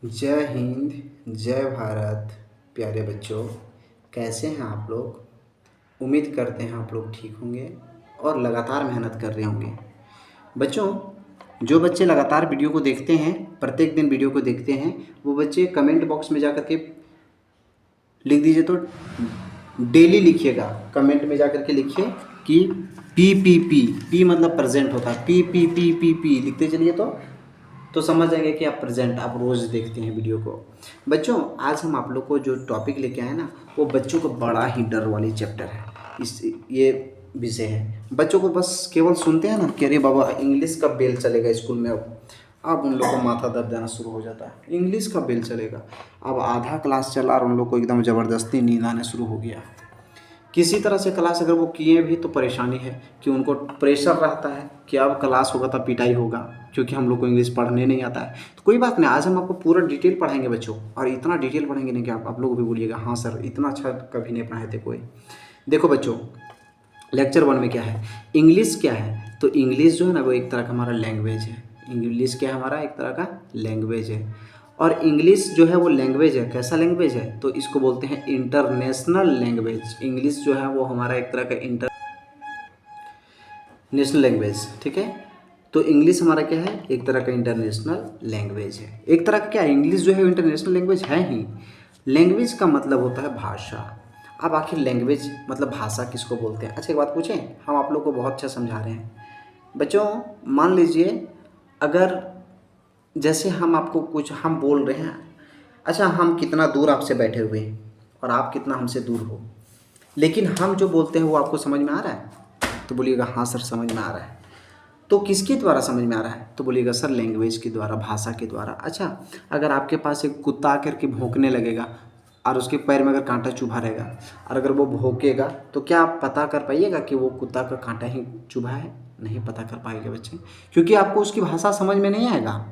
जय हिंद, जय भारत। प्यारे बच्चों, कैसे हैं आप लोग। उम्मीद करते हैं आप लोग ठीक होंगे और लगातार मेहनत कर रहे होंगे। बच्चों, जो बच्चे लगातार वीडियो को देखते हैं, प्रत्येक दिन वीडियो को देखते हैं, वो बच्चे कमेंट बॉक्स में जाकर के लिख दीजिए। तो डेली लिखिएगा, कमेंट में जाकर के लिखिए कि पी मतलब प्रेजेंट होता है। पी लिखते चलिए तो समझ जाएंगे कि आप प्रेजेंट, आप रोज़ देखते हैं वीडियो को। बच्चों, आज हम आप लोग को जो टॉपिक लेके आए ना, वो बच्चों को बड़ा ही डर वाली चैप्टर है। ये विषय है। बच्चों को बस केवल सुनते हैं ना कि अरे बाबा इंग्लिश का बेल चलेगा स्कूल में। अब उन लोग को माथा दर्द देना शुरू हो जाता है, इंग्लिश का बेल चलेगा। अब आधा क्लास चला और उन लोग को एकदम ज़बरदस्ती नींद आने शुरू हो गया। किसी तरह से क्लास अगर वो किए भी तो परेशानी है कि उनको प्रेशर रहता है कि अब क्लास होगा तब पिटाई होगा, क्योंकि हम लोग को इंग्लिश पढ़ने नहीं आता है। तो कोई बात नहीं, आज हम आपको पूरा डिटेल पढ़ाएंगे बच्चों, और इतना डिटेल पढ़ेंगे नहीं कि आप लोग भी बोलिएगा हाँ सर इतना अच्छा कभी नहीं पढ़ाए थे कोई। देखो बच्चों, लेक्चर 1 में क्या है, इंग्लिश क्या है। तो इंग्लिश जो है ना वो एक तरह का हमारा लैंग्वेज है। इंग्लिश क्या है, हमारा एक तरह का लैंग्वेज है। और इंग्लिश जो है वो लैंग्वेज है। कैसा लैंग्वेज है, तो इसको बोलते हैं इंटरनेशनल लैंग्वेज। इंग्लिश जो है वो हमारा एक तरह का इंटरनेशनल लैंग्वेज, ठीक है। तो इंग्लिश हमारा क्या है, एक तरह का इंटरनेशनल लैंग्वेज है। एक तरह का क्या है, इंग्लिश जो है इंटरनेशनल लैंग्वेज है ही। लैंग्वेज का मतलब होता है भाषा। अब आखिर लैंग्वेज मतलब भाषा किसको बोलते हैं। अच्छा एक बात पूछें, हम आप लोग को बहुत अच्छा समझा रहे हैं बच्चों। मान लीजिए अगर जैसे हम आपको कुछ हम बोल रहे हैं, अच्छा हम कितना दूर आपसे बैठे हुए हैं और आप कितना हमसे दूर हो, लेकिन हम जो बोलते हैं वो आपको समझ में आ रहा है। तो बोलिएगा हाँ सर समझ में आ रहा है। तो किसके द्वारा समझ में आ रहा है, तो बोलिएगा सर लैंग्वेज के द्वारा, भाषा के द्वारा। अच्छा, अगर आपके पास एक कुत्ता आकर के भौंकने लगेगा और उसके पैर में अगर कांटा चुभा रहेगा, और अगर वो भौंकेगा तो क्या आप पता कर पाइएगा कि वो कुत्ता का कांटा ही चुभा है। नहीं पता कर पाएंगे बच्चे, क्योंकि आपको उसकी भाषा समझ में नहीं आएगा।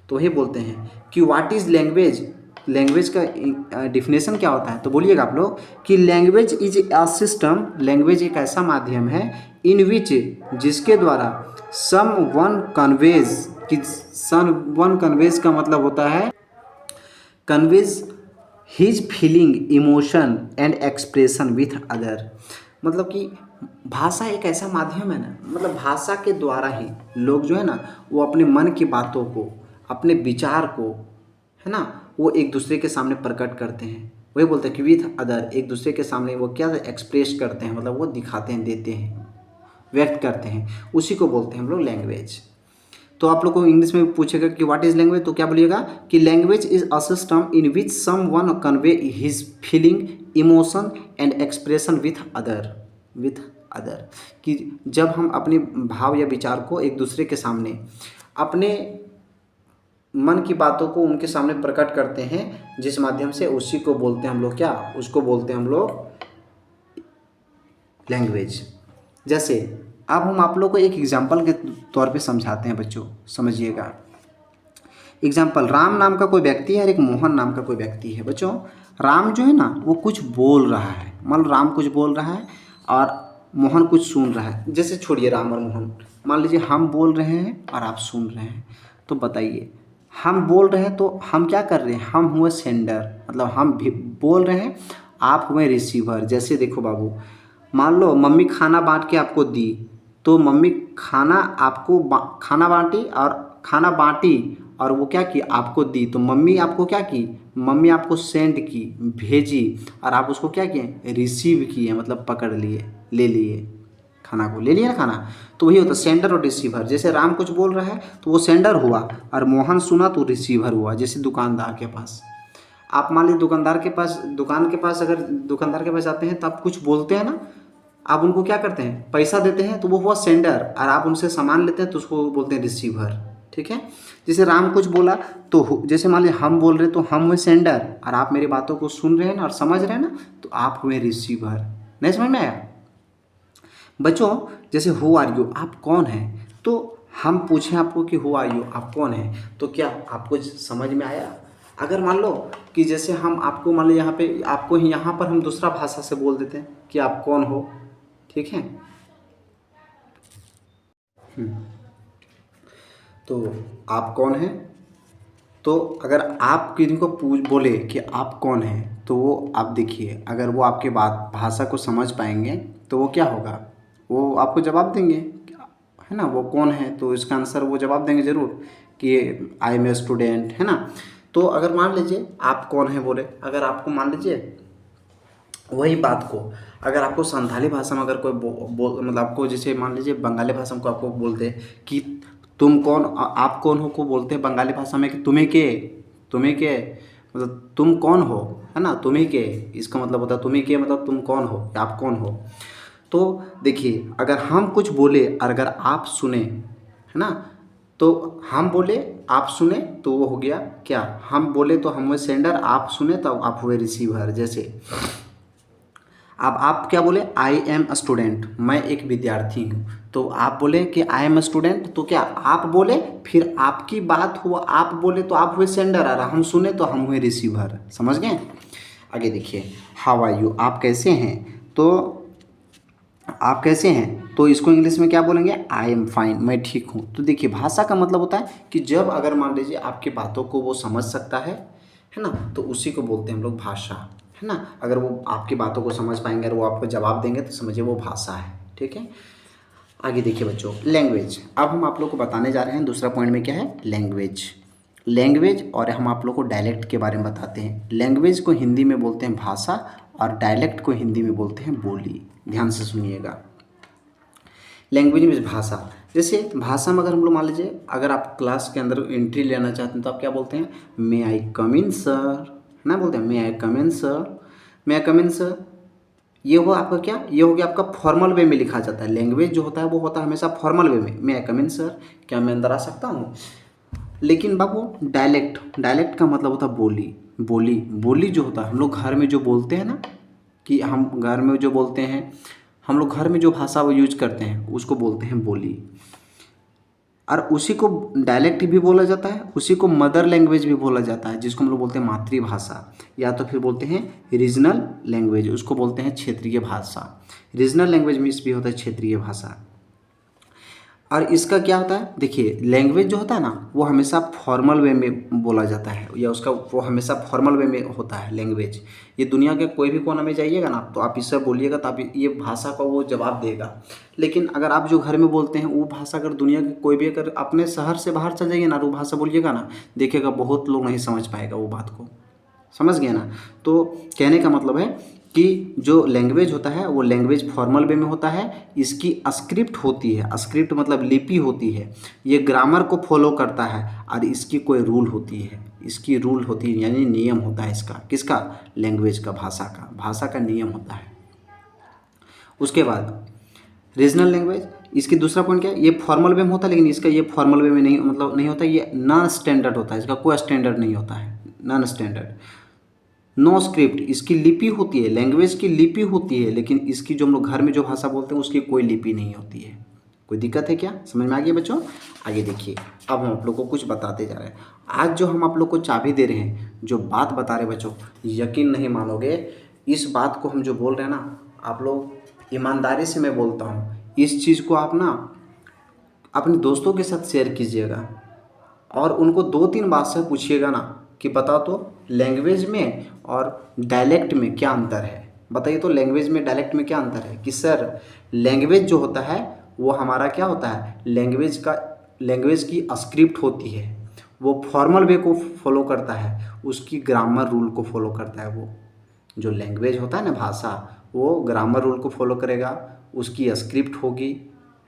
तो वही बोलते हैं कि व्हाट इज़ लैंग्वेज। लैंग्वेज का डिफिनेशन क्या होता है, तो बोलिएगा आप लोग कि language is a system. Language एक ऐसा माध्यम है इन विच, जिसके द्वारा सम वन कन्वेज। कि सम वन कन्वेज का मतलब होता है conveys his feeling, emotion and expression with other. मतलब कि भाषा एक ऐसा माध्यम है ना, मतलब भाषा के द्वारा ही लोग जो है ना वो अपने मन की बातों को, अपने विचार को, है ना, वो एक दूसरे के सामने प्रकट करते हैं। वही बोलते हैं कि विथ अदर, एक दूसरे के सामने वो क्या एक्सप्रेस करते हैं, मतलब वो दिखाते हैं, देते हैं, व्यक्त करते हैं। उसी को बोलते हैं हम लोग लैंग्वेज। तो आप लोग को इंग्लिश में पूछेगा कि व्हाट इज लैंग्वेज, तो क्या बोलिएगा कि language is a system in which someone convey his feeling, emotion and expression with other. With other, कि जब हम अपने भाव या विचार को एक दूसरे के सामने, अपने मन की बातों को उनके सामने प्रकट करते हैं, जिस माध्यम से, उसी को बोलते हैं हम लोग क्या, उसको बोलते हैं हम लोग लैंग्वेज। जैसे अब हम आप लोग को एक एग्जाम्पल के तौर पे समझाते हैं बच्चों, समझिएगा। एग्जाम्पल, राम नाम का कोई व्यक्ति है और एक मोहन नाम का कोई व्यक्ति है। बच्चों, राम जो है ना वो कुछ बोल रहा है, मतलब राम कुछ बोल रहा है और मोहन कुछ सुन रहा है। जैसे छोड़िए राम और मोहन, मान लीजिए हम बोल रहे हैं और आप सुन रहे हैं। तो बताइए, हम बोल रहे हैं तो हम क्या कर रहे हैं, हम हुए सेंडर, मतलब हम भी बोल रहे हैं, आप हुए रिसीवर। जैसे देखो बाबू, मान लो मम्मी खाना बांट के आपको दी, तो मम्मी खाना आपको खाना बांटी और खाना बांटी और वो क्या की, आपको दी। तो मम्मी आपको क्या की, मम्मी आपको सेंड की, भेजी, और आप उसको क्या किए, रिसीव किए, मतलब पकड़ लिए, ले लिए, खाना को ले लिया ना खाना। तो वही होता है सेंडर और रिसीवर। जैसे राम कुछ बोल रहा है तो वो सेंडर हुआ, और मोहन सुना तो रिसीवर हुआ। जैसे दुकानदार के पास, आप मान लीजिए दुकानदार के पास, दुकान के पास अगर दुकानदार के पास जाते हैं तो आप कुछ बोलते हैं ना, आप उनको क्या करते हैं, पैसा देते हैं, तो वो हुआ सेंडर, और आप उनसे सामान लेते हैं तो उसको बोलते हैं रिसीवर, ठीक है। जैसे राम कुछ बोला तो जैसे मान लीजिए हम बोल रहे हैं तो हम हुए सेंडर, और आप मेरी बातों को सुन रहे हैं ना और समझ रहे हैं ना, तो आप हुए रिसीवर। नहीं समझ में आया बच्चों। जैसे हु आर यू, आप कौन हैं, तो हम पूछें आपको कि हु आर यू, आप कौन हैं, तो क्या आपको समझ में आया। अगर मान लो कि जैसे हम आपको, मान लो यहाँ पे आपको ही, यहाँ पर हम दूसरा भाषा से बोल देते हैं कि आप कौन हो, ठीक है। तो आप कौन हैं, तो अगर आप किसी को बोले कि आप कौन हैं, तो वो आप देखिए, अगर वो आपके बात भाषा को समझ पाएंगे तो वो क्या होगा, वो आपको जवाब देंगे, है ना। वो कौन है तो इसका आंसर वो जवाब देंगे ज़रूर कि आई एम ए स्टूडेंट, है ना। तो अगर मान लीजिए आप कौन है बोले, अगर आपको मान लीजिए वही बात को अगर आपको संथाली भाषा में अगर कोई मतलब आपको जैसे मान लीजिए बंगाली भाषा में को आपको बोलते हैं कि तुम कौन, आप कौन हो को बोलते हैं बंगाली भाषा में कि तुम्हें के मतलब तुम कौन हो, है ना। तुम्हें के इसका मतलब होता है तुम्हें के मतलब तुम कौन हो या आप कौन हो। तो देखिए अगर हम कुछ बोले और अगर आप सुने, है ना, तो हम बोले आप सुने तो वो हो गया क्या, हम बोले तो हम हुए सेंडर, आप सुने तो आप हुए रिसीवर। जैसे अब आप क्या बोले, आई एम अ स्टूडेंट, मैं एक विद्यार्थी हूँ। तो आप बोले कि आई एम अ स्टूडेंट, तो क्या आप बोले फिर आपकी बात हुआ, आप बोले तो आप हुए सेंडर और हम सुने तो हम हुए रिसीवर। समझ गए। आगे देखिए, हाउ आर यू, आप कैसे हैं। तो आप कैसे हैं तो इसको इंग्लिश में क्या बोलेंगे, आई एम फाइन, मैं ठीक हूँ। तो देखिए भाषा का मतलब होता है कि जब अगर मान लीजिए आपकी बातों को वो समझ सकता है ना, तो उसी को बोलते हैं हम लोग भाषा, है ना। अगर वो आपकी बातों को समझ पाएंगे और वो आपको जवाब देंगे तो समझिए वो भाषा है। ठीक है। आगे देखिए बच्चों, लैंग्वेज। अब हम आप लोग को बताने जा रहे हैं दूसरा पॉइंट में क्या है, लैंग्वेज। लैंग्वेज और हम आप लोग को डायलेक्ट के बारे में बताते हैं। लैंग्वेज को हिंदी में बोलते हैं भाषा और डायलेक्ट को हिंदी में बोलते हैं बोली। ध्यान से सुनिएगा। लैंग्वेज में भाषा, जैसे भाषा में अगर हम लोग मान लीजिए अगर आप क्लास के अंदर एंट्री लेना चाहते हैं तो आप क्या बोलते हैं, मे आई कम इन सर, ना बोलते हैं मे आई कम इन सर, मे आई कम इन सर। ये हो आपका क्या, ये हो गया आपका फॉर्मल वे में लिखा जाता है। लैंग्वेज जो होता है वो होता है हमेशा फॉर्मल वे में, मे आई कम इन सर, क्या मैं अंदर आ सकता हूँ। लेकिन बाबू डायलेक्ट, डायलेक्ट का मतलब होता है बोली। बोली जो होता है हम लोग घर में जो बोलते हैं ना, कि हम घर में जो बोलते हैं, हम लोग घर में जो भाषा वो यूज करते हैं उसको बोलते हैं बोली। और उसी को डायलेक्ट भी बोला जाता है, उसी को मदर लैंग्वेज भी बोला जाता है, जिसको हम लोग बोलते हैं मातृभाषा, या तो फिर बोलते हैं रीजनल लैंग्वेज, उसको बोलते हैं क्षेत्रीय भाषा। रीजनल लैंग्वेज मीन्स भी होता है क्षेत्रीय भाषा। और इसका क्या होता है, देखिए लैंग्वेज जो होता है ना वो हमेशा फॉर्मल वे में बोला जाता है, या उसका वो हमेशा फॉर्मल वे में होता है लैंग्वेज। ये दुनिया के कोई भी कोना में जाइएगा ना तो आप इससे बोलिएगा तो आप ये भाषा का वो जवाब देगा। लेकिन अगर आप जो घर में बोलते हैं वो भाषा अगर दुनिया के कोई भी अगर अपने शहर से बाहर चल जाइए ना वो भाषा बोलिएगा ना, देखिएगा बहुत लोग नहीं समझ पाएगा वो बात को। समझ गए ना। तो कहने का मतलब है कि जो लैंग्वेज होता है वो लैंग्वेज फॉर्मल वे में होता है, इसकी स्क्रिप्ट होती है, स्क्रिप्ट मतलब लिपि होती है, ये ग्रामर को फॉलो करता है और इसकी कोई रूल होती है, इसकी रूल होती है यानी नियम होता है इसका, किसका, लैंग्वेज का, भाषा का नियम होता है। उसके बाद रीजनल लैंग्वेज, इसकी दूसरा पॉइंट क्या है, ये फॉर्मल वे में होता है लेकिन इसका ये फॉर्मल वे में नहीं मतलब नहीं होता, ये नॉन स्टैंडर्ड होता है, इसका कोई स्टैंडर्ड नहीं होता है, नॉन स्टैंडर्ड। नो स्क्रिप्ट, इसकी लिपि होती है, लैंग्वेज की लिपि होती है, लेकिन इसकी जो हम लोग घर में जो भाषा बोलते हैं उसकी कोई लिपि नहीं होती है। कोई दिक्कत है क्या, समझ में आ गया बच्चों। आगे देखिए, अब हम आप लोग को कुछ बताते जा रहे हैं। आज जो हम आप लोग को चाबी दे रहे हैं, जो बात बता रहे हैं बच्चों, यकीन नहीं मानोगे, इस बात को हम जो बोल रहे हैं ना, आप लोग ईमानदारी से मैं बोलता हूँ, इस चीज़ को आप ना अपने दोस्तों के साथ शेयर कीजिएगा और उनको 2-3 बात से पूछिएगा ना कि बता तो लैंग्वेज में और डायलेक्ट में क्या अंतर है, बताइए तो लैंग्वेज में डायलेक्ट में क्या अंतर है। कि सर लैंग्वेज जो होता है वो हमारा क्या होता है, लैंग्वेज की स्क्रिप्ट होती है, वो फॉर्मल वे को फॉलो करता है, उसकी ग्रामर रूल को फॉलो करता है। वो जो लैंग्वेज होता है ना भाषा, वो ग्रामर रूल को फॉलो करेगा, उसकी स्क्रिप्ट होगी,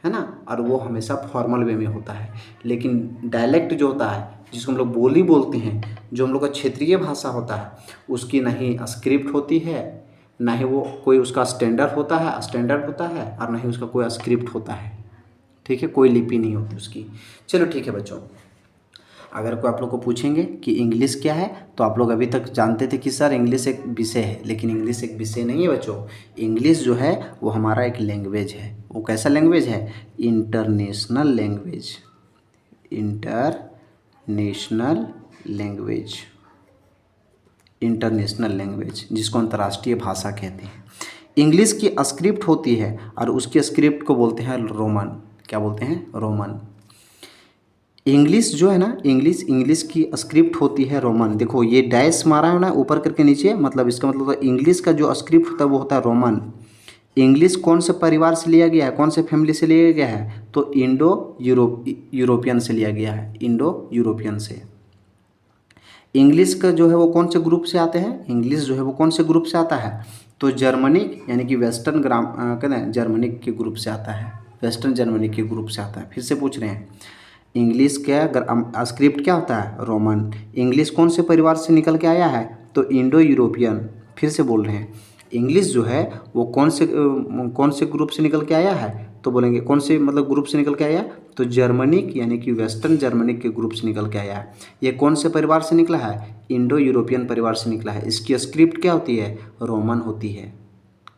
है ना, और वो हमेशा फॉर्मल वे में होता है। लेकिन डायलेक्ट जो होता है जिसको हम लोग बोली बोलते हैं, जो हम लोग का क्षेत्रीय भाषा होता है, उसकी ना ही स्क्रिप्ट होती है, ना ही वो कोई उसका स्टैंडर्ड होता है और ना ही उसका कोई स्क्रिप्ट होता है। ठीक है, कोई लिपि नहीं होती उसकी। चलो ठीक है बच्चों, अगर कोई आप लोग को पूछेंगे कि इंग्लिश क्या है तो आप लोग अभी तक जानते थे कि सर इंग्लिश एक विषय है, लेकिन इंग्लिश एक विषय नहीं है बच्चों। इंग्लिश जो है वो हमारा एक लैंग्वेज है। वो कैसा लैंग्वेज है, इंटरनेशनल लैंग्वेज, इंटरनेशनल लैंग्वेज जिसको अंतर्राष्ट्रीय भाषा कहते हैं। इंग्लिश की स्क्रिप्ट होती है और उसकी स्क्रिप्ट को बोलते हैं रोमन। क्या बोलते हैं, रोमन। इंग्लिश जो है ना, इंग्लिश की स्क्रिप्ट होती है रोमन। देखो ये डैश मारा है ना ऊपर करके नीचे, मतलब इसका मतलब तो इंग्लिश का जो स्क्रिप्ट होता है वो होता है रोमन। इंग्लिश कौन से परिवार से लिया गया है, कौन से फैमिली से लिया गया है, तो यूरोपियन से लिया गया है, इंडो यूरोपियन से। इंग्लिश का जो है वो कौन से ग्रुप से आते हैं, इंग्लिश जो है वो कौन से ग्रुप से आता है, तो जर्मनिक यानी कि वेस्टर्न कहते हैं जर्मनिक के ग्रुप से आता है, वेस्टर्न जर्मनिक के ग्रुप से आता है। फिर से पूछ रहे हैं, इंग्लिश का स्क्रिप्ट क्या होता है, रोमन। इंग्लिश कौन से परिवार से निकल के आया है, तो इंडो यूरोपियन। फिर से बोल रहे हैं, इंग्लिश जो है वो कौन से ग्रुप से निकल के आया है, तो बोलेंगे कौन से मतलब ग्रुप से निकल के आया, तो जर्मनिक यानी कि वेस्टर्न जर्मनिक के ग्रुप से निकल के आया है। ये कौन से परिवार से निकला है, इंडो यूरोपियन परिवार से निकला है। इसकी स्क्रिप्ट क्या होती है, रोमन होती है।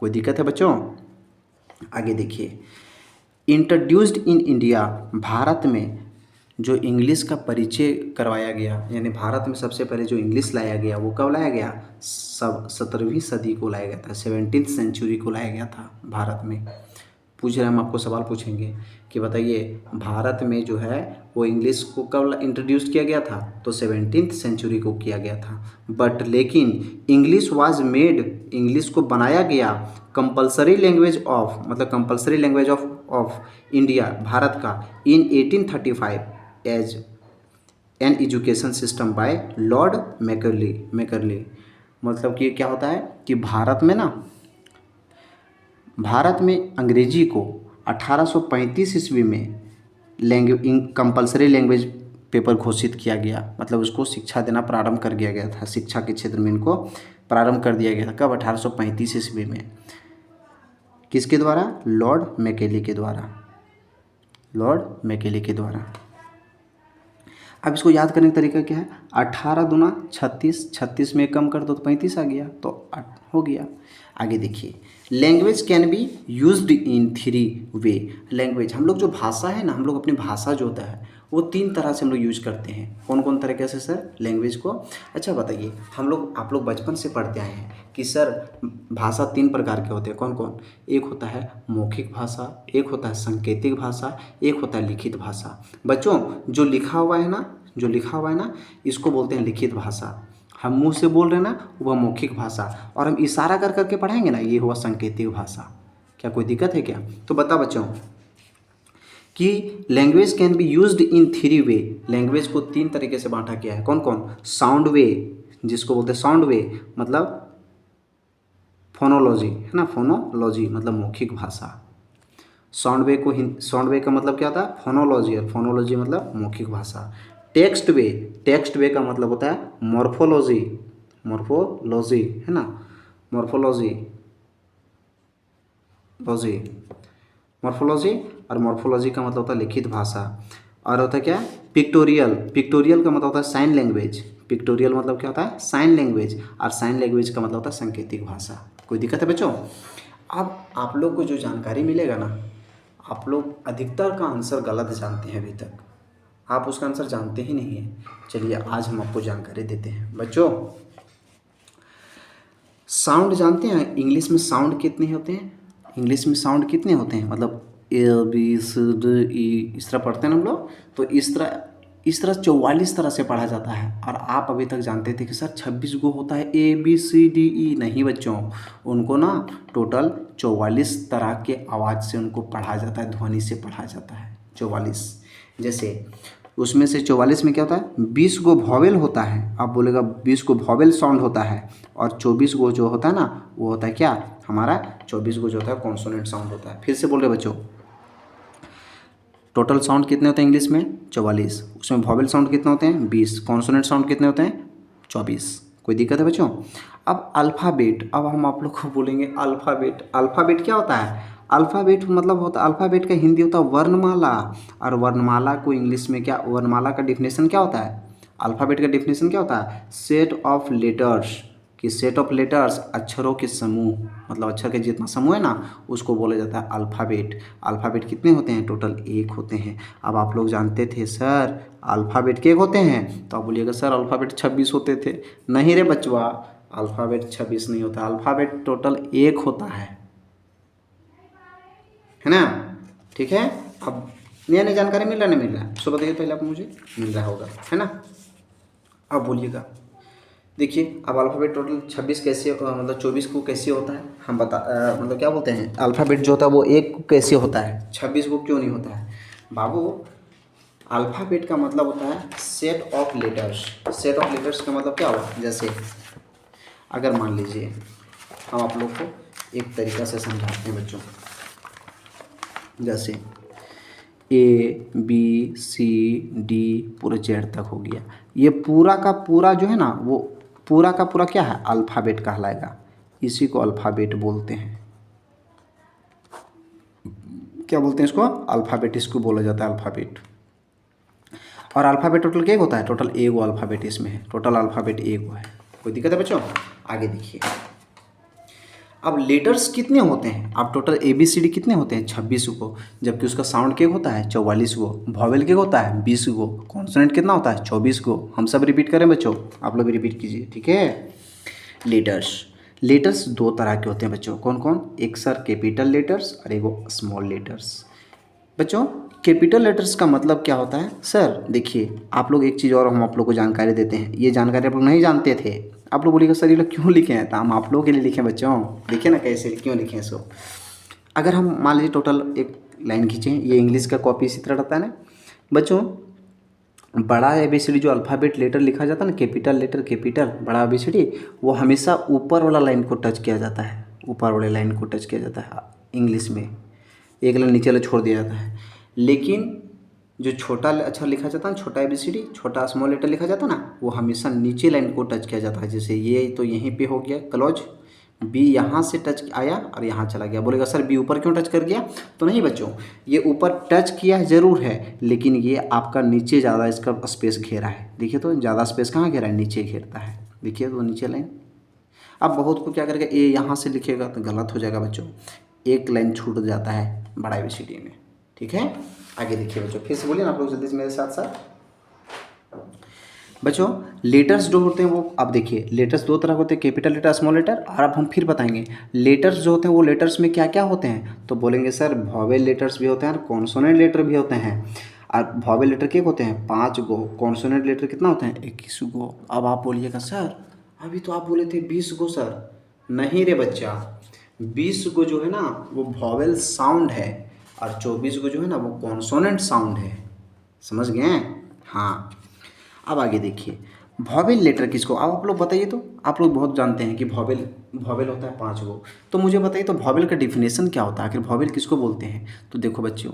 कोई दिक्कत है बच्चों? आगे देखिए, इंट्रोड्यूस्ड इन इंडिया, भारत में जो इंग्लिश का परिचय करवाया गया, यानी भारत में सबसे पहले जो इंग्लिश लाया गया वो कब लाया गया, 17वीं सदी को लाया गया था, 17th सेंचुरी को लाया गया था भारत में। पूछ रहे हैं, हम आपको सवाल पूछेंगे कि बताइए भारत में जो है वो इंग्लिश को कब इंट्रोड्यूस किया गया था, तो 17th सेंचुरी को किया गया था। बट लेकिन इंग्लिश वाज मेड, इंग्लिश को बनाया गया कंपलसरी लैंग्वेज ऑफ, मतलब compulsory language of India, Bharat का, in 1835 as an education system by Lord Macaulay. मतलब कि क्या होता है कि भारत में अंग्रेजी को 1835 ईस्वी में कंपलसरी लैंग्वेज पेपर घोषित किया गया, मतलब उसको शिक्षा देना प्रारंभ कर दिया गया था, शिक्षा के क्षेत्र में इनको प्रारंभ कर दिया गया था। कब, 1835 ईस्वी में। किसके द्वारा, लॉर्ड मैकेले के द्वारा, लॉर्ड मैकेले के द्वारा। अब इसको याद करने का तरीका क्या है, 18 दूना 36, 36 में कम कर दो तो 35 आ गया, तो 8 हो गया। आगे देखिए, language can be used in 3 way. Language, हम लोग जो भाषा है ना, हम लोग अपनी भाषा जो होता है वो 3 तरह से हम लोग यूज करते हैं। कौन कौन तरीके से सर, लैंग्वेज को? अच्छा बताइए, आप लोग बचपन से पढ़ते आए हैं कि सर भाषा 3 प्रकार के होते हैं। कौन कौन? एक होता है मौखिक भाषा, एक होता है सांकेतिक भाषा, एक होता है लिखित भाषा। बच्चों जो लिखा हुआ है ना, इसको बोलते हैं लिखित भाषा। हम मुंह से बोल रहे हैं ना, वह मौखिक भाषा, और हम इशारा कर करके पढ़ाएंगे ना, ये हुआ सांकेतिक भाषा। क्या कोई दिक्कत है क्या? तो बता बच्चों कि language can be used in 3 way. Language को 3 तरीके से बांटा गया है। कौन कौन? साउंड वे, जिसको बोलते हैं साउंड वे, मतलब फोनोलॉजी है ना, फोनोलॉजी मतलब मौखिक भाषा। साउंड वे का मतलब क्या था, फोनोलॉजी, और फोनोलॉजी मतलब मौखिक भाषा। टेक्स्ट वे का मतलब होता है मॉर्फोलॉजी है ना, मॉर्फोलॉजी, और मॉर्फोलॉजी का मतलब होता है लिखित भाषा। और होता है क्या, पिक्टोरियल का मतलब होता है साइन लैंग्वेज। पिक्टोरियल मतलब क्या होता है, साइन लैंग्वेज, और साइन लैंग्वेज का मतलब होता है सांकेतिक भाषा। कोई दिक्कत है बच्चों? अब आप लोग को जो जानकारी मिलेगा ना, आप लोग अधिकतर का आंसर गलत जानते हैं। अभी तक आप उसका आंसर जानते ही नहीं हैं। चलिए आज हम आपको जानकारी देते हैं। बच्चों साउंड जानते हैं, इंग्लिश में साउंड कितने होते हैं? इंग्लिश में साउंड कितने होते हैं, मतलब A B C D E, इस तरह पढ़ते हैं ना हम लोग। तो इस तरह 44 तरह से पढ़ा जाता है। और आप अभी तक जानते थे कि सर 26 गो होता है, A B C D E. नहीं बच्चों, उनको ना टोटल 44 तरह के आवाज़ से उनको पढ़ा जाता है, ध्वनि से पढ़ा जाता है 44। जैसे उसमें से 44 में क्या होता है, 20 गो वॉवेल होता है। आप बोलेगा 20 गो वॉवेल साउंड होता है, और 24 गो जो होता है ना, वो होता है क्या हमारा, 24 गो जो होता है कॉन्सोनेंट साउंड होता है। फिर से बोल रहे बच्चों, टोटल साउंड कितने होते हैं इंग्लिश में? 44। उसमें वॉवेल साउंड कितने होते हैं? 20। कॉन्सोनेंट साउंड कितने होते हैं? 24। कोई दिक्कत है बच्चों? अब अल्फ़ाबेट, अब हम आप लोग को बोलेंगे अल्फ़ाबेट क्या होता है? अल्फ़ाबेट मतलब होता है, अल्फ़ाबेट का हिंदी होता है वर्णमाला। और वर्णमाला को इंग्लिश में क्या, वर्णमाला का डेफिनेशन क्या होता है? अल्फ़ाबेट का डेफिनेशन क्या होता है? सेट ऑफ लेटर्स, कि सेट ऑफ लेटर्स, अक्षरों के समूह, मतलब अक्षर के जितना समूह है ना, उसको बोला जाता है अल्फ़ाबेट। अल्फ़ाबेट कितने होते हैं? टोटल 1 होते हैं। अब आप लोग जानते थे सर अल्फ़ाबेट के होते हैं, तो आप बोलिएगा सर अल्फ़ाबेट 26 होते थे। नहीं रे बचवा, अल्फ़ाबेट 26 नहीं होता, अल्फ़ाबेट टोटल 1 होता है ना, ठीक है। अब नया नया जानकारी मिल रहा है, नहीं मिल रहा है? सो बताइए पहले आप मुझे, मिल रहा होगा, है ना? अब बोलिएगा। देखिए अब अल्फ़ाबेट टोटल 26 कैसे मतलब 24 को कैसे होता है, हम मतलब क्या बोलते हैं, अल्फ़ाबेट जो होता है वो एक को कैसे होता है, 26 को क्यों नहीं होता है? बाबू अल्फ़ाबेट का मतलब होता है set of letters. Set of letters का मतलब क्या हुआ, जैसे अगर मान लीजिए हम आप लोग को एक तरीक़ा से समझाते हैं बच्चों, जैसे ABCD पूरे जेड तक हो गया, ये पूरा का पूरा जो है ना, वो पूरा का पूरा क्या है, अल्फ़ाबेट कहलाएगा। इसी को अल्फ़ाबेट बोलते हैं। क्या बोलते हैं इसको? अल्फ़ाबेट, इसको बोला जाता है अल्फ़ाबेट। और अल्फ़ाबेट टोटल क्या होता है? टोटल ए गो अल्फ़ाबेट इसमें है, टोटल अल्फ़ाबेट ए गो है। कोई दिक्कत है बच्चों? आगे देखिए, अब लेटर्स कितने होते हैं? अब टोटल ABCD कितने होते हैं? 26 को, जबकि उसका साउंड क्या होता है? 44 गो। वॉवेल क्या होता है? 20 गो। कॉन्सोनेंट कितना होता है? 24 गो। हम सब रिपीट करें बच्चों, आप लोग भी रिपीट कीजिए, ठीक है? लेटर्स दो तरह के होते हैं बच्चों, कौन कौन? एक सर कैपिटल लेटर्स और एक वो स्मॉल लेटर्स। बच्चों कैपिटल लेटर्स का मतलब क्या होता है? सर देखिए, आप लोग एक चीज़ और हम आप लोग को जानकारी देते हैं, ये जानकारी आप लोग नहीं जानते थे। आप लोग बोलिएगा सर ये लोग क्यों लिखे हैं? तो हम आप लोगों के लिए लिखे बच्चों। देखिए ना कैसे क्यों लिखे हैं इसको। अगर हम मान लीजिए टोटल एक लाइन खींचें, ये इंग्लिश का कॉपी इसी तरह रहता है ना बच्चों। बड़ा ABCD जो अल्फ़ाबेट लेटर लिखा जाता है ना, कैपिटल लेटर, कैपिटल बड़ा ABCD, वो हमेशा ऊपर वाला लाइन को टच किया जाता है, ऊपर वाले लाइन को टच किया जाता है इंग्लिश में, एक लाइन नीचे वाला छोड़ दिया जाता है। लेकिन जो छोटा अक्षर लिखा जाता है ना, छोटा ABCD, छोटा स्मॉल लेटर लिखा जाता है ना, वो हमेशा नीचे लाइन को टच किया जाता है। जैसे ये तो यहीं पे हो गया क्लोज, बी यहाँ से टच आया और यहाँ चला गया। बोलेगा सर बी ऊपर क्यों टच कर गया? तो नहीं बच्चों, ये ऊपर टच किया ज़रूर है, लेकिन ये आपका नीचे ज़्यादा इसका स्पेस घेरा है। देखिए तो ज़्यादा स्पेस कहाँ घेरा है? नीचे घेरता है। देखिए तो नीचे लाइन। अब बहुत को क्या करेगा, ए यहाँ से लिखेगा तो गलत हो जाएगा बच्चों, एक लाइन छूट जाता है बड़ा ABCD में, ठीक है? आगे देखिए बच्चों, फिर से बोलिए ना आप लोग जल्दी से मेरे साथ साथ। बच्चों लेटर्स जो होते हैं वो, अब देखिए लेटर्स दो तरह के होते हैं, कैपिटल लेटर, स्मॉल लेटर। और अब हम फिर बताएंगे लेटर्स जो होते हैं वो लेटर्स में क्या क्या होते हैं। तो बोलेंगे सर वॉवेल लेटर्स भी होते हैं और कॉन्सोनेंट लेटर भी होते हैं। और वॉवेल लेटर क्या होते हैं? 5 गो। कॉन्सोनेंट लेटर कितना होते हैं? 21 गो। अब आप बोलिएगा सर अभी तो आप बोले थे 20 गो सर। नहीं रे बच्चा, 20 गो जो है ना वो वॉवेल साउंड है और 24 गो जो है ना वो कॉन्सोनेंट साउंड है। समझ गए? हाँ। अब आगे देखिए वॉवेल लेटर किसको, अब आप लोग बताइए तो। आप लोग बहुत जानते हैं कि वॉवेल होता है 5 गो। तो मुझे बताइए तो वॉवेल का डिफिनेशन क्या होता है, आखिर वॉवेल किसको बोलते हैं? तो देखो बच्चों,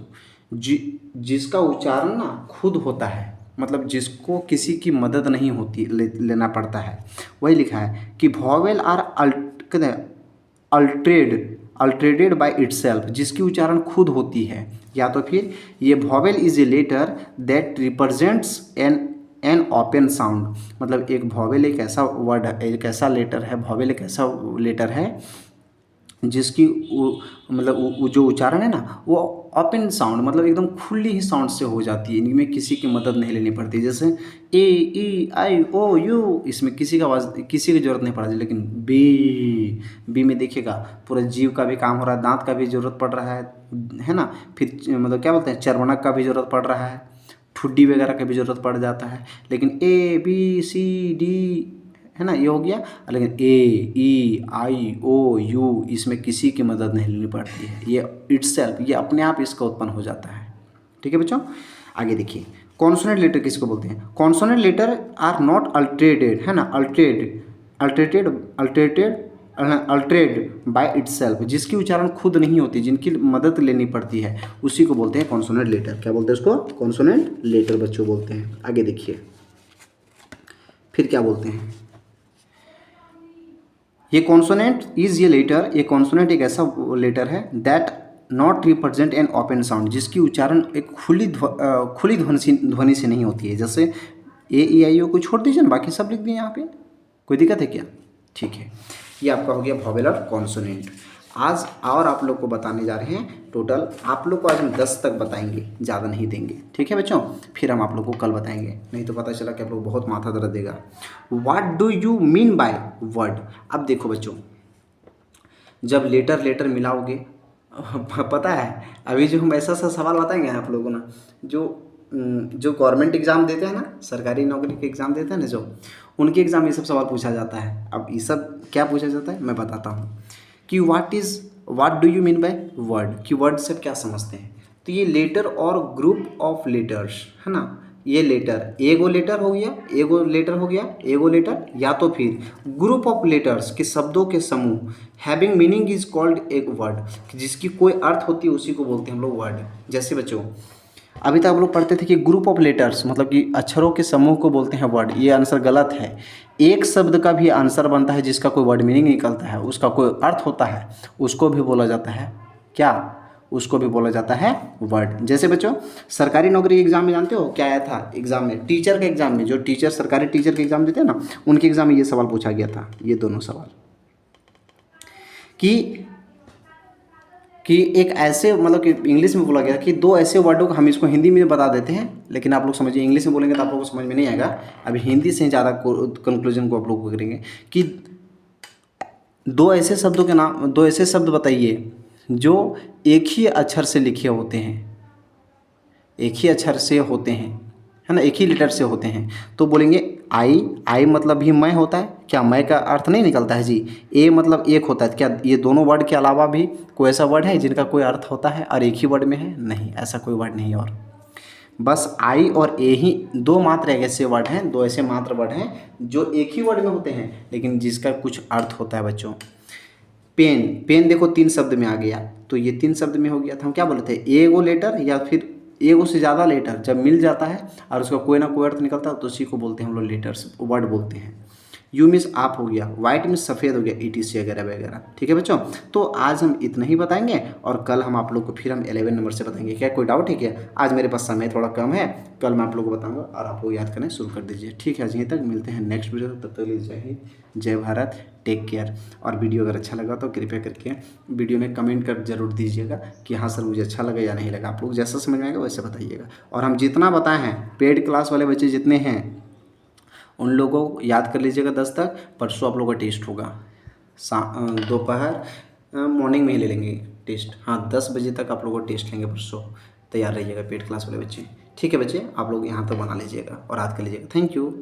जिसका उच्चारण ना खुद होता है, मतलब जिसको किसी की मदद नहीं होती, लेना पड़ता है, वही लिखा है कि vowel are uttered by itself, जिसकी उच्चारण खुद होती है। या तो फिर ये vowel is a letter that represents an open sound, मतलब एक वॉवेल एक ऐसा वर्ड है, एक ऐसा लेटर है, वॉवेल एक ऐसा लेटर है जिसकी मतलब जो उच्चारण है ना वो ओपन साउंड, मतलब एकदम खुली ही साउंड से हो जाती है, इनमें किसी की मदद नहीं लेनी पड़ती। जैसे A E I O U, इसमें किसी का आवाज़, किसी की ज़रूरत नहीं पड़ती। लेकिन बी में देखिएगा पूरा जीव का भी काम हो रहा है, दांत का भी ज़रूरत पड़ रहा है ना। फिर मतलब क्या बोलते हैं, चर्वणक का भी ज़रूरत पड़ रहा है, ठुड्डी वगैरह का भी ज़रूरत पड़ जाता है। लेकिन ABCD है ना, ये हो गया। लेकिन AE I O U इसमें किसी की मदद नहीं लेनी पड़ती है, ये इटसेल्फ, ये अपने आप इसका उत्पन्न हो जाता है। ठीक है बच्चों, आगे देखिए कॉन्सोनेंट लेटर किसको बोलते हैं? कॉन्सोनेंट लेटर आर नॉट अल्ट्रेटेड, है ना, अल्ट्रेटेड बाय इटसेल्फ, जिसकी उच्चारण खुद नहीं होती, जिनकी मदद लेनी पड़ती है, उसी को बोलते हैं कॉन्सोनेंट लेटर। क्या बोलते हैं उसको? कॉन्सोनेंट लेटर बच्चों बोलते हैं। आगे देखिए फिर क्या बोलते हैं, ये कॉन्सोनेंट इज ये लेटर, ये कॉन्सोनेंट एक ऐसा लेटर है that not represent N open sound, जिसकी उच्चारण एक खुली ध्वनि से नहीं होती है। जैसे AE I O को छोड़ दीजिए ना, बाकी सब लिख दिए यहाँ पे, कोई दिक्कत है क्या? ठीक है, ये आपका हो गया वॉवेल और कॉन्सोनेंट। आज और आप लोग को बताने जा रहे हैं टोटल, आप लोग को आज हम 10 तक बताएंगे, ज़्यादा नहीं देंगे। ठीक है बच्चों, फिर हम आप लोग को कल बताएंगे, नहीं तो पता चला कि आप लोग बहुत माथा दर्द देगा। What do you mean by word? अब देखो बच्चों, जब लेटर मिलाओगे, पता है, अभी जो हम ऐसा सा सवाल बताएंगे आप लोगों को ना, जो गवर्नमेंट एग्ज़ाम देते हैं ना, सरकारी नौकरी के एग्ज़ाम देते हैं ना जो, उनके एग्ज़ाम में ये सब सवाल पूछा जाता है। अब ये सब क्या पूछा जाता है मैं बताता हूँ कि what do you mean by word, कि वर्ड से क्या समझते हैं। तो ये लेटर और ग्रुप ऑफ लेटर्स है ना, ये लेटर एगो लेटर हो गया, एगो लेटर हो गया, एगो लेटर, या तो फिर ग्रुप ऑफ लेटर्स के शब्दों के समूह, हैविंग मीनिंग इज कॉल्ड एक वर्ड, जिसकी कोई अर्थ होती है उसी को बोलते हैं हम लोग वर्ड। जैसे बच्चों अभी तक आप लोग पढ़ते थे कि ग्रुप ऑफ लेटर्स मतलब कि अक्षरों के समूह को बोलते हैं वर्ड, ये आंसर गलत है। एक शब्द का भी आंसर बनता है जिसका कोई वर्ड मीनिंग निकलता है, उसका कोई अर्थ होता है, उसको भी बोला जाता है क्या, उसको भी बोला जाता है वर्ड। जैसे बच्चों सरकारी नौकरी के एग्जाम में जानते हो क्या आया था एग्जाम में, टीचर के एग्जाम में, जो टीचर सरकारी टीचर के एग्जाम देते हैं ना, उनके एग्जाम में ये सवाल पूछा गया था, ये दोनों सवाल कि एक ऐसे मतलब कि इंग्लिश में बोला गया कि दो ऐसे वर्डों को हम इसको हिंदी में बता देते हैं, लेकिन आप लोग समझिए इंग्लिश में बोलेंगे तो आप लोगों को समझ में नहीं आएगा। अभी हिंदी से ज़्यादा कंक्लूजन को आप लोग को करेंगे कि दो ऐसे शब्दों के नाम, दो ऐसे शब्द बताइए जो एक ही अक्षर से लिखे होते हैं, एक ही अक्षर से होते हैं, है ना, एक ही लेटर से होते हैं। तो बोलेंगे आई मतलब भी मैं होता है क्या, मैं का अर्थ नहीं निकलता है जी। ए मतलब एक होता है क्या, ये दोनों वर्ड के अलावा भी कोई ऐसा वर्ड है जिनका कोई अर्थ होता है और एक ही वर्ड में है, नहीं, ऐसा कोई वर्ड नहीं है। और बस आई और ए ही दो मात्र ऐसे वर्ड हैं, दो ऐसे मात्र वर्ड हैं जो एक ही वर्ड में होते हैं लेकिन जिसका कुछ अर्थ होता है बच्चों। पेन देखो 3 शब्द में आ गया, तो ये 3 शब्द में हो गया था। हम क्या बोले थे, एगो लेटर या फिर एगो से ज़्यादा लेटर जब मिल जाता है और उसका कोई ना कोई अर्थ निकलता है तो उसी को बोलते हैं हम लोग लेटर्स, वर्ड बोलते हैं। यू मीन्स आप हो गया, वाइट मीन्स सफ़ेद हो गया, ETC वगैरह वगैरह। ठीक है बच्चों, तो आज हम इतना ही बताएंगे और कल हम आप लोग को फिर हम 11 नंबर से बताएंगे। क्या कोई डाउट है क्या? आज मेरे पास समय थोड़ा कम है, कल मैं आप लोग को बताऊंगा और आप लोग याद करना शुरू कर दीजिए। ठीक है, आज यहीं तक, मिलते हैं नेक्स्ट वीडियो, तब तक के लिए जय हिंद, जय भारत, टेक केयर। और वीडियो अगर अच्छा लगा तो कृपया करके वीडियो में कमेंट कर जरूर दीजिएगा कि हाँ सर मुझे अच्छा लगा या नहीं लगा। आप लोग जैसा समझ में आएगा वैसे बताइएगा। और हम जितना बताए हैं, पेड क्लास वाले बच्चे जितने हैं उन लोगों को याद कर लीजिएगा 10 तक। परसों आप लोगों का टेस्ट होगा, दोपहर मॉर्निंग में ही ले लेंगे टेस्ट। हाँ 10 बजे तक आप लोगों को टेस्ट लेंगे परसों, तैयार रहिएगा पेड क्लास वाले बच्चे। ठीक है बच्चे, आप लोग यहाँ तक बना लीजिएगा और याद कर लीजिएगा। Thank you.